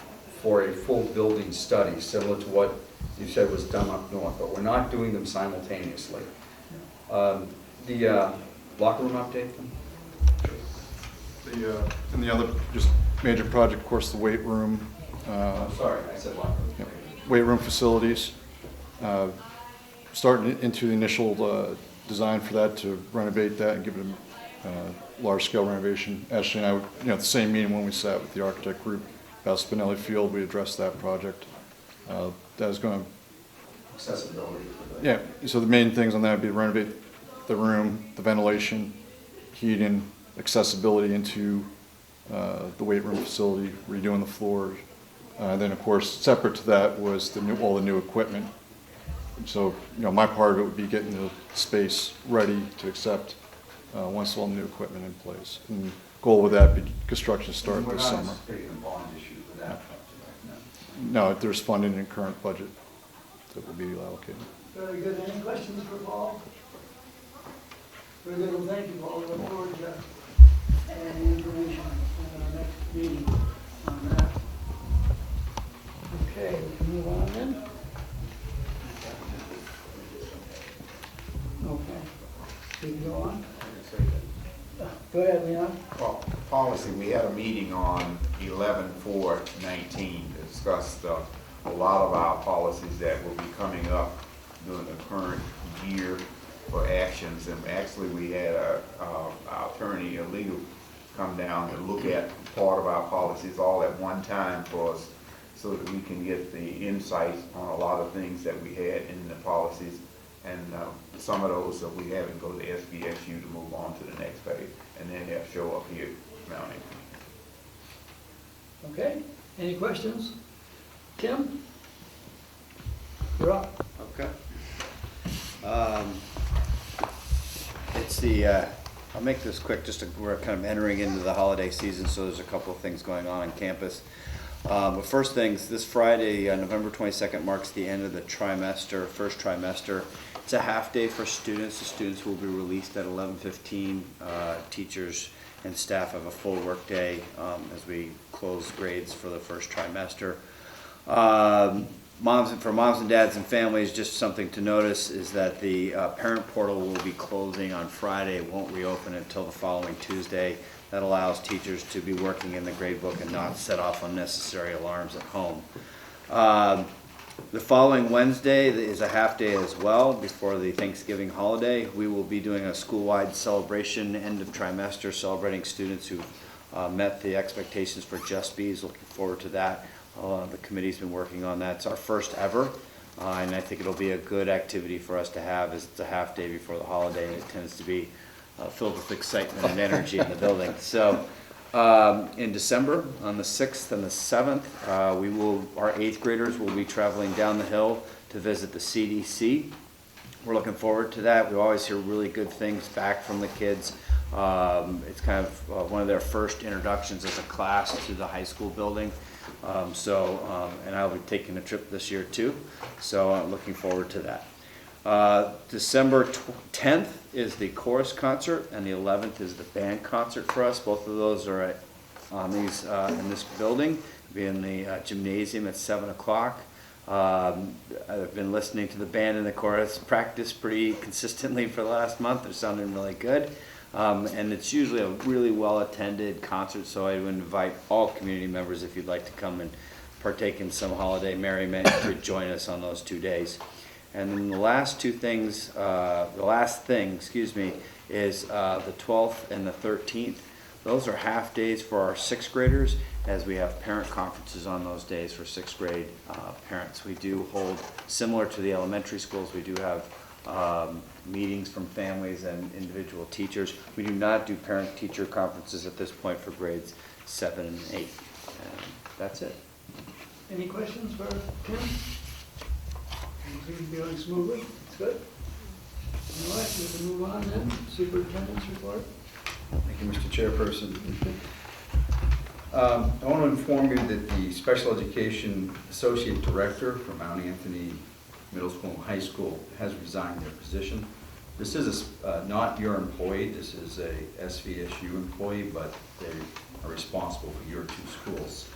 for a full building study, similar to what you said was done up north, but we're not doing them simultaneously. The locker room update? And the other just major project, of course, the weight room. I'm sorry, I said locker room. Yep. Weight room facilities. Starting into the initial design for that to renovate that and give it a large-scale renovation. Ashley and I, at the same meeting when we sat with the architect group about Spinelli Field, we addressed that project. That is going to, Accessibility for the. yeah, so the main things on that would be renovate the room, the ventilation, heating, accessibility into the weight room facility, redoing the floors. Then, of course, separate to that was all the new equipment. So, my part of it would be getting the space ready to accept once all the new equipment in place. And goal with that be construction start this summer. We're not anticipating a bond issue for that project, No, there's funding in current budget that will be allocated. Very good. Any questions for Paul? Very good. Well, thank you, Paul. Look forward to any information at our next meeting on that. Okay, we can move on then. Okay. We can go on. Go ahead, Leon. Well, policy, we had a meeting on 11/4/19 to discuss a lot of our policies that will be coming up during the current year. for actions. And actually, we had our attorney, legal, come down and look at part of our policies all at one time for us, so that we can get the insights on a lot of things that we had in the policies. And some of those that we haven't go to SBSU to move on to the next phase, and then they'll show up here now. Okay, any questions? Tim? You're up. Okay. It's the, I'll make this quick, we're kind of entering into the holiday season, so there's a couple of things going on campus. But first things, this Friday, November 22nd, marks the end of the first trimester. It's a half day for students. The students will be released at 11:15. Teachers and staff have a full work day as we close grades for the first trimester. For moms and dads and families, just something to notice is that the parent portal will be closing on Friday. It won't reopen until the following Tuesday. That allows teachers to be working in the grade book and not set off unnecessary alarms at home. The following Wednesday is a half day as well before the Thanksgiving holiday. We will be doing a school-wide celebration, end of trimester, celebrating students who met the expectations for Just Bees. Looking forward to that. The committee's been working on that. It's our first ever, and I think it'll be a good activity for us to have, as it's a half day before the holiday, and it tends to be filled with excitement and energy in the building. So in December, on the 6th and the 7th, our 8th graders will be traveling down the hill to visit the CDC. We're looking forward to that. We always hear really good things back from the kids. It's kind of one of their first introductions as a class to the high school building. And I'll be taking a trip this year too, so I'm looking forward to that. December 10th is the chorus concert, and the 11th is the band concert for us. Both of those are in this building. It'll be in the gymnasium at 7 o'clock. I've been listening to the band and the chorus practice pretty consistently for the last month. They're sounding really good. And it's usually a really well-attended concert, so I would invite all community members, if you'd like to come and partake in some holiday merriment, to join us on those 2 days. And then the last thing, is the 12th and the 13th. Those are half days for our 6th graders, as we have parent conferences on those days for 6th grade parents. We do hold, similar to the elementary schools, we do have meetings from families and individual teachers. We do not do parent-teacher conferences at this point for grades 7 and 8. And that's it. Any questions for Tim? Seems to be going smoothly. It's good. All right, we can move on then. Superintendent's report. Thank you, Mr. Chairperson. I want to inform you that the Special Education Associate Director for Mount Anthony Middle School and High School has resigned their position. This is not your employee, this is a SVSU employee, but they are responsible for your 2 schools.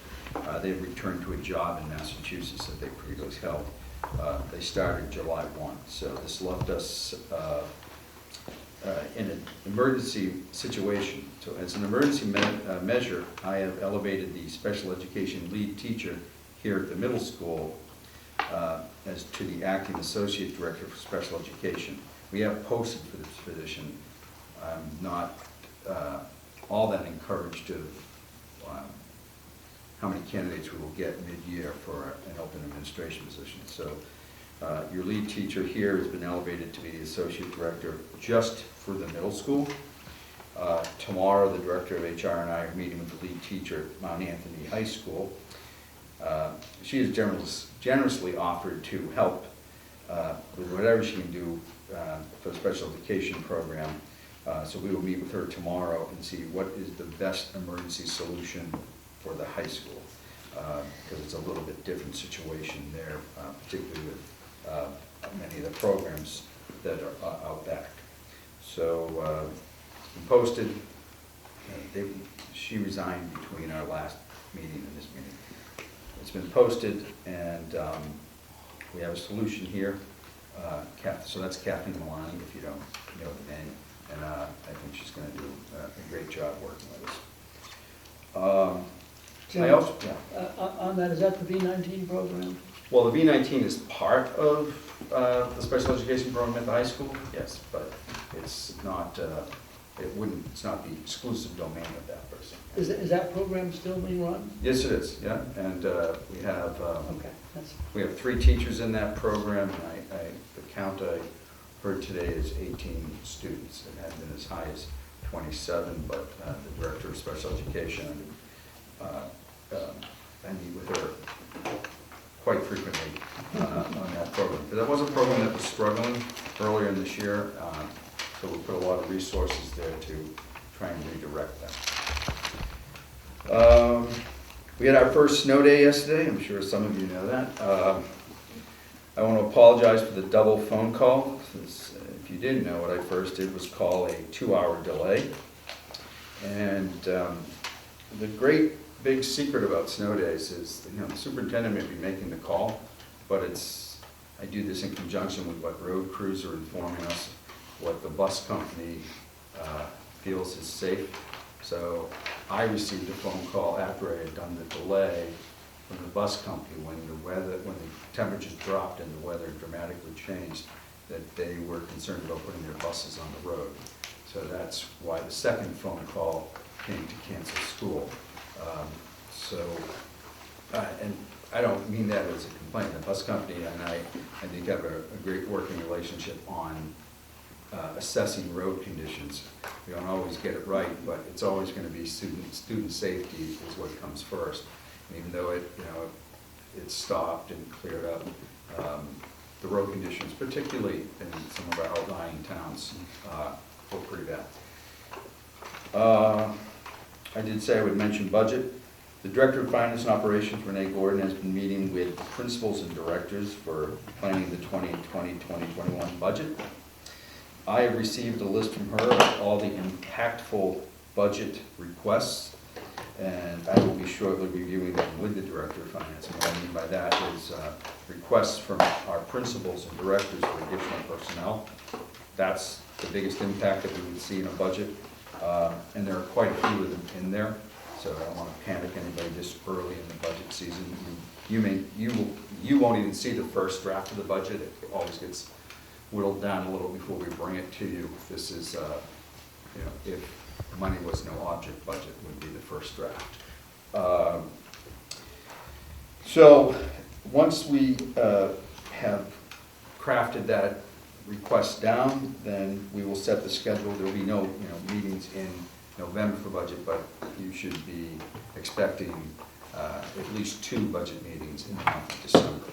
They've returned to a job in Massachusetts that they previously held. They started July 1, so this left us in an emergency situation. So as an emergency measure, I have elevated the special education lead teacher here at the middle school as to the acting associate director for special education. We have posted for this position. I'm not all that encouraged of how many candidates we will get mid-year for an open administration position. So your lead teacher here has been elevated to be the associate director just for the middle school. Tomorrow, the director of HR and I are meeting with the lead teacher at Mount Anthony High School. She has generously offered to help with whatever she can do for the special education program. So we will meet with her tomorrow and see what is the best emergency solution for the high school, because it's a little bit different situation there, particularly with many of the programs that are out back. So it's been posted. She resigned between our last meeting and this meeting. It's been posted, and we have a solution here. So that's Kathleen Milani, if you don't know the name, and I think she's going to do a great job working with us. Tim, I also, on that, is that the V19 program? Well, the V-19 is part of the special education program at the high school, yes, but it's not, it's not the exclusive domain of that person. Is that program still being run? Yes, it is, yeah, and we have, Okay, that's, we have 3 teachers in that program, and the count I heard today is 18 students. It had been as high as 27, but the director of special education, I meet with her quite frequently on that program. But that was a program that was struggling earlier in this year, so we put a lot of resources there to try and redirect that. We had our first snow day yesterday. I'm sure some of you know that. I want to apologize for the double phone call. Since, if you didn't know, what I first did was call a 2-hour delay. And the great big secret about snow days is, the superintendent may be making the call, but I do this in conjunction with what road crews are informing us, what the bus company feels is safe. So I received a phone call after I had done the delay from the bus company when the temperatures dropped and the weather dramatically changed, that they were concerned about putting their buses on the road. So that's why the second phone call came to cancel school. And I don't mean that as a complaint. The bus company and I think have a great working relationship on assessing road conditions. We don't always get it right, but it's always going to be student safety is what comes first. And even though it stopped and cleared up, the road conditions, particularly in some of our outlying towns, were pretty bad. I did say I would mention budget. The Director of Finance and Operations, Renee Gordon, has been meeting with principals and directors for planning the 2020-2021 budget. I have received a list from her of all the impactful budget requests, and I will be shortly reviewing them with the Director of Finance. And what I mean by that is requests from our principals and directors for additional personnel. That's the biggest impact that we would see in a budget, and there are quite a few of them in there. So I don't want to panic anybody this early in the budget season. You won't even see the first draft of the budget. It always gets whittled down a little before we bring it to you. This is, if money was no object, budget would be the first draft. So once we have crafted that request down, then we will set the schedule. There will be no meetings in November for budget, but you should be expecting at least 2 budget meetings in the month of December.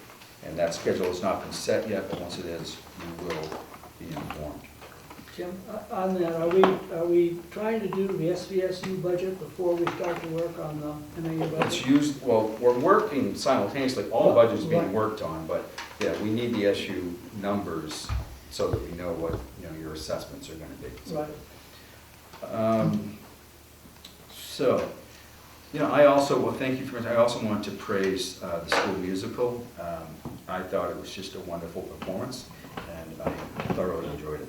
And that schedule has not been set yet, but once it is, you will be informed. Jim, on that, are we trying to do the SVSU budget before we start to work on the MAU budget? We're working simultaneously. All budgets being worked on, but yeah, we need the SU numbers so that we know what your assessments are going to be. Right. I also, thank you for, I also want to praise the school musical. I thought it was just a wonderful performance, and I thoroughly enjoyed it.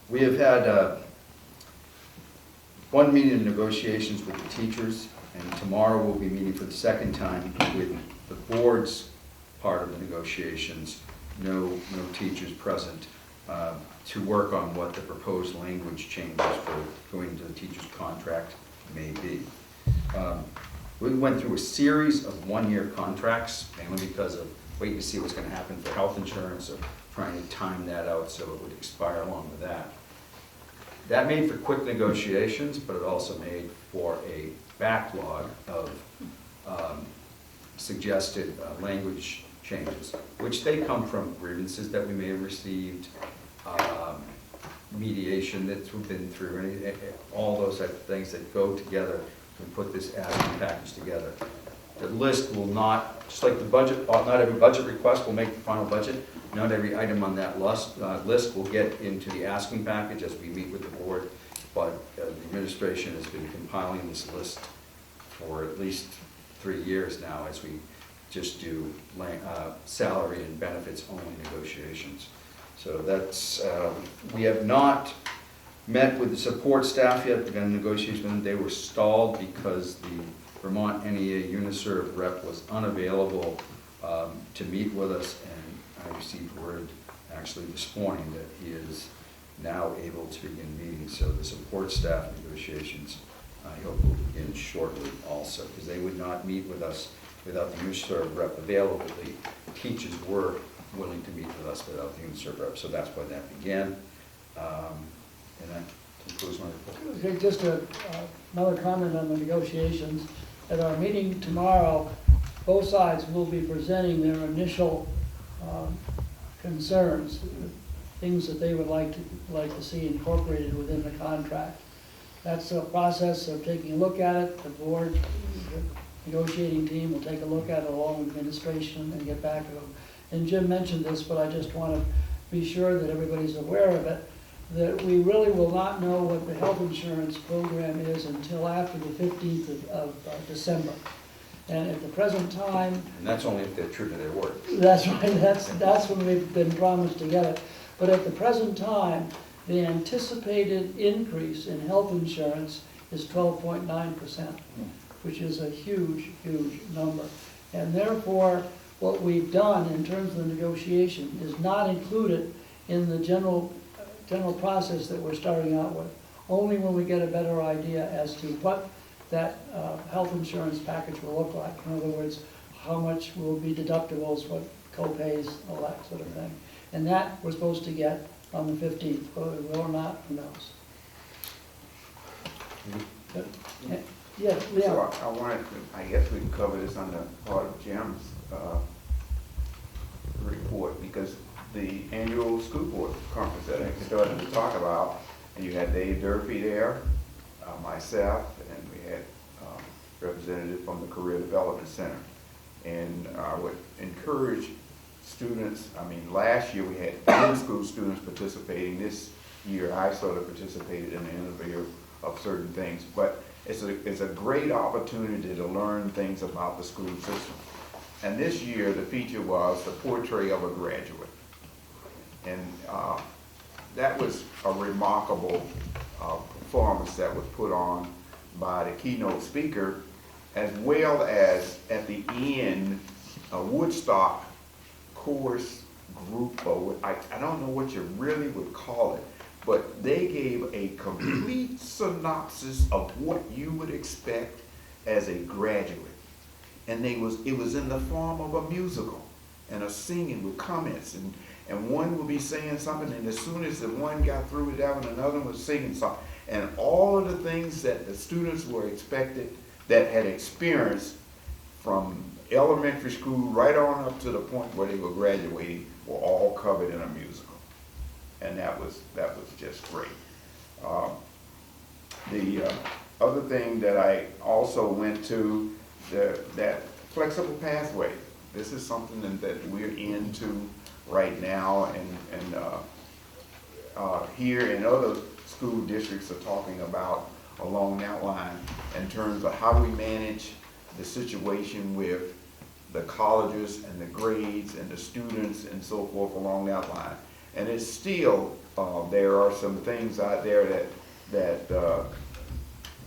We have had one meeting of negotiations with the teachers, and tomorrow we'll be meeting for the second time with the board's part of the negotiations, no teachers present, to work on what the proposed language changes for going to the teacher's contract may be. We went through a series of 1-year contracts, mainly because of waiting to see what's going to happen for health insurance, or trying to time that out so it would expire along with that. That made for quick negotiations, but it also made for a backlog of suggested language changes, which they come from grievances that we may have received, mediation that's been through, all those type of things that go together to put this asking package together. The list will not, just like the budget, not every budget request will make the final budget. Not every item on that list will get into the asking package as we meet with the board, but the administration has been compiling this list for at least 3 years now as we just do salary and benefits only negotiations. So that's, we have not met with the support staff yet, begun negotiations with them. They were stalled because the Vermont NEA Uniserv rep was unavailable to meet with us, and I received word actually this morning that he is now able to begin meetings. So the support staff negotiations, I hope, will begin shortly also, because they would not meet with us without the Uniserv rep available. The teachers were willing to meet with us without the Uniserv rep, so that's why that began. And that concludes my report. Okay, just another comment on the negotiations. At our meeting tomorrow, both sides will be presenting their initial concerns, things that they would like to see incorporated within the contract. That's a process of taking a look at it. The board, the negotiating team will take a look at it along with administration and get back to them. And Jim mentioned this, but I just want to be sure that everybody's aware of it, that we really will not know what the health insurance program is until after the 15th of December. And at the present time, And that's only if they're true to their word. that's right, that's when we've been promised to get it. But at the present time, the anticipated increase in health insurance is 12.9%, which is a huge, huge number. And therefore, what we've done in terms of the negotiation is not included in the general process that we're starting out with. Only when we get a better idea as to what that health insurance package will look like. In other words, how much will be deductibles, what co-pays, all that sort of thing. And that we're supposed to get on the 15th, whether we will or not, who knows. Yeah, Leon. So I wanted to, I guess we can cover this on the part of Jim's report, because the annual school board conference that I started to talk about, and you had Dave Durfee there, myself, and we had representative from the Career Development Center. And I would encourage students, I mean, last year we had in-school students participating. This year I sort of participated in the interview of certain things. But it's a great opportunity to learn things about the school system. And this year the feature was the portrait of a graduate. And that was a remarkable performance that was put on by the keynote speaker, as well as at the end, a Woodstock chorus group, or I don't know what you really would call it, but they gave a complete synopsis of what you would expect as a graduate. And it was in the form of a musical and a singing with comments, and one would be saying something, and as soon as the one got through with that one, another was singing something. And all of the things that the students were expected, that had experienced from elementary school right on up to the point where they were graduating, were all covered in a musical. And that was just great. The other thing that I also went to, that flexible pathway. This is something that we're into right now, and here in other school districts are talking about along that line in terms of how we manage the situation with the colleges and the grades and the students and so forth along that line. And it's still, there are some things out there that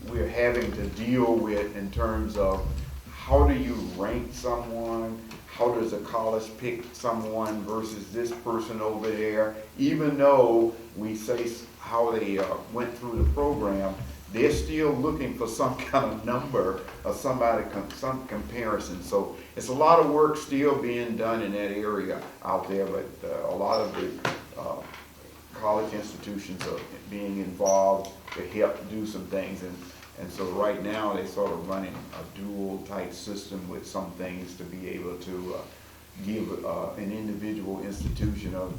we're having to deal with in terms of how do you rank someone, how does a college pick someone versus this person over there. Even though we say how they went through the program, they're still looking for some kind of number or some comparison. So it's a lot of work still being done in that area out there, but a lot of the college institutions are being involved to help do some things. And so right now they're sort of running a dual type system with some things to be able to give an individual institution of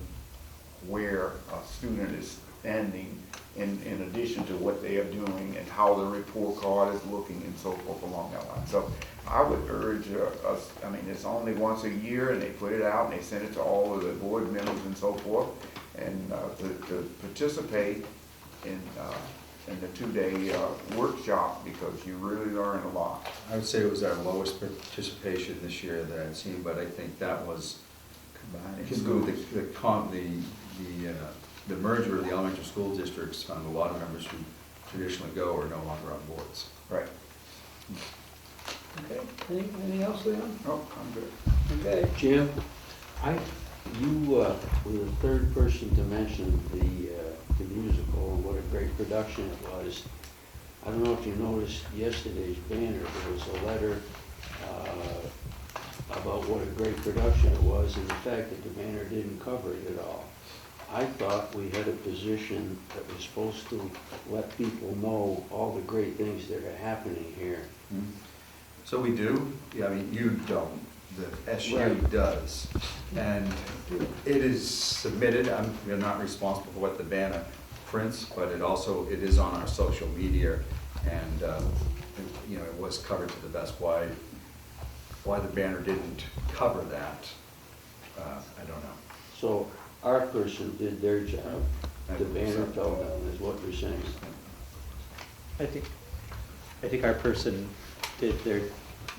where a student is standing in addition to what they are doing and how the report card is looking and so forth along that line. So I would urge us, I mean, it's only once a year and they put it out and they send it to all of the board members and so forth, and to participate in the two-day workshop, because you really learn a lot. I would say it was our lowest participation this year that I've seen, but I think that was the merger of the elementary school districts found a lot of members who traditionally go are no longer on boards. Right. Anything else, Leon? Oh, I'm good. Okay. Jim, you were the third person to mention the musical and what a great production it was. I don't know if you noticed yesterday's banner, there was a letter about what a great production it was and the fact that the banner didn't cover it at all. I thought we had a position that was supposed to let people know all the great things that are happening here. So we do, yeah, I mean, you don't, the SU Right. does. And it is submitted, we're not responsible for what the banner prints, but it is on our social media. And, you know, it was covered to the best. Why the banner didn't cover that, I don't know. So our person did their job. I The believe banner so. fell down, is what you're saying. I think our person did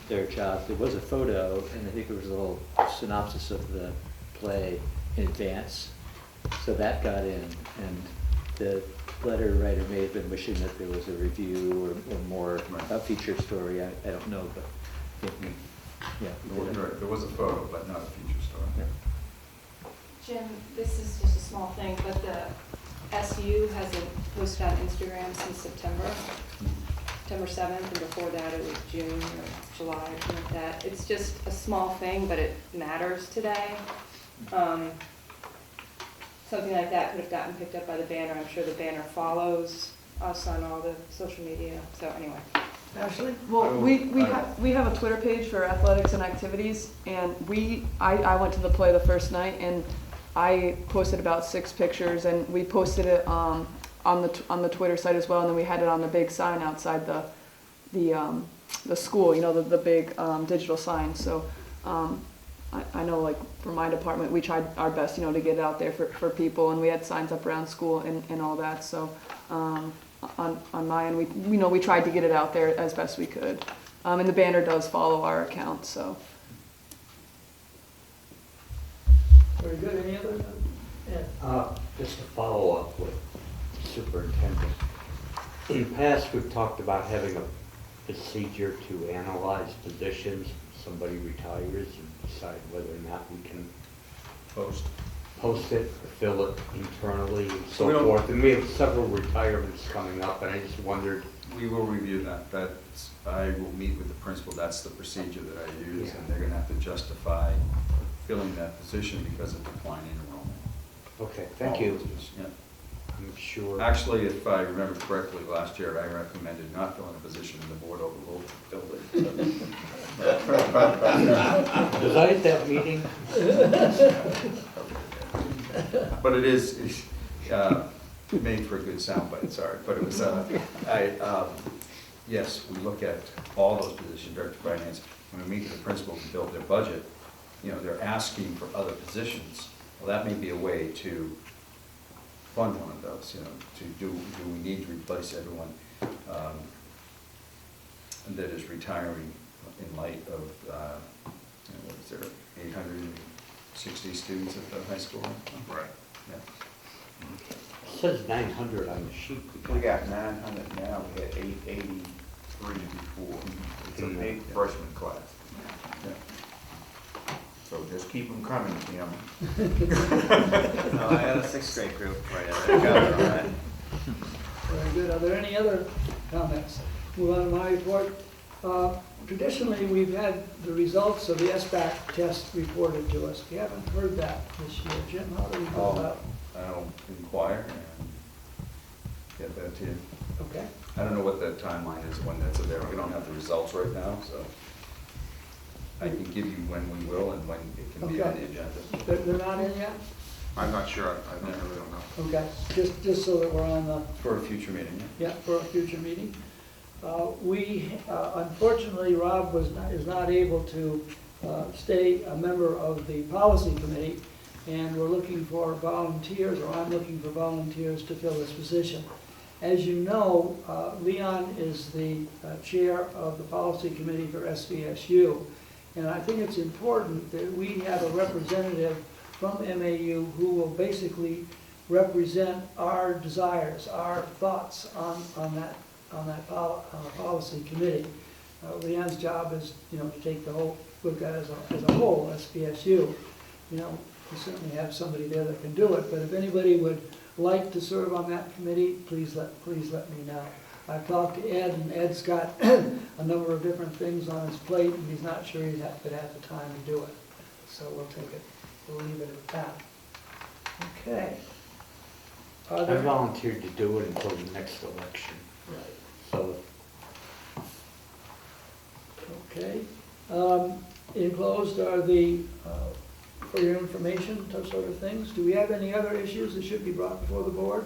their job. There was a photo, and I think there was a little synopsis of the play in advance. So that got in, and the letter writer may have been wishing that there was a review or more, a feature story. I don't know, but I think we, yeah. Right, there was a photo, but not a feature story. Yeah. Jim, this is just a small thing, but the SU hasn't posted on Instagram since September 7th, and before that it was June or July or something like that. It's just a small thing, but it matters today. Something like that could have gotten picked up by the banner. I'm sure the banner follows us on all the social media, so anyway. Ashley? Well, we have a Twitter page for athletics and activities, and I went to the play the first night, and I posted about 6 pictures, and we posted it on the Twitter site as well, and then we had it on the big sign outside the school, you know, the big digital sign. So I know, like, for my department, we tried our best, you know, to get it out there for people, and we had signs up around school and all that. So on my end, we tried to get it out there as best we could, and the banner does follow our account. So. Very good. Any other? Yeah. Just to follow up with superintendent. In the past, we've talked about having a procedure to analyze positions. Somebody retires and decide whether or not we can post it or fill it internally and So we so don't- forth. And we have several retirements coming up, and I just wondered, We will review that. I will meet with the principal. That's the procedure that I use, and they're gonna have to justify filling that position because of declining enrollment. okay, thank you. Yeah. I'm sure. Actually, if I remember correctly, last year I recommended not filling a position and the board overruled it. Was I at that meeting? But it is made for a good soundbite, sorry. But it was, yes, we look at all those positions, director of finance. When we meet with the principal to build their budget, you know, they're asking for other positions. Well, that may be a way to fund one of those, you know, do we need to replace everyone that is retiring in light of, what is there, 860 students at the high school? Right. Yeah. It says 900 on the sheet. We got 900 now, we had 883 before. It's a big freshman class. Yeah. So just keep them coming, Tim. No, I had a 6th grade group right there. Very good. Are there any other comments? Move on to my report. Traditionally, we've had the results of the SBAC test reported to us. We haven't heard that this year. Jim, how do we go about? I'll inquire and get that to you. Okay. I don't know what the timeline is when that's available. We don't have the results right now, so I can give you when we will and when it can be on the agenda. They're not in yet? I'm not sure, I really don't know. Okay, just so that we're on the, For a future meeting, yeah. yeah, for a future meeting. Unfortunately, Rob is not able to stay a member of the policy committee, and we're looking for volunteers, or I'm looking for volunteers to fill this position. As you know, Leon is the chair of the policy committee for SVSU, and I think it's important that we have a representative from MAU who will basically represent our desires, our thoughts on that policy committee. Leanne's job is, you know, to take the whole, look at it as a whole, SBSU. You know, we certainly have somebody there that can do it, but if anybody would like to serve on that committee, please let me know. I've talked to Ed, and Ed's got a number of different things on his plate, and he's not sure he's gonna have the time to do it. So we'll leave it at that. Okay. Are I there- volunteered to do it until the next election, so Okay. Enclosed are the, for your information, those sort of things. Do we have any other issues that should be brought before the board?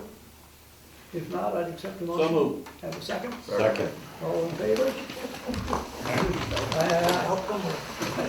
If not, I'd accept the motion. moved. Have a second? Second. All in favor?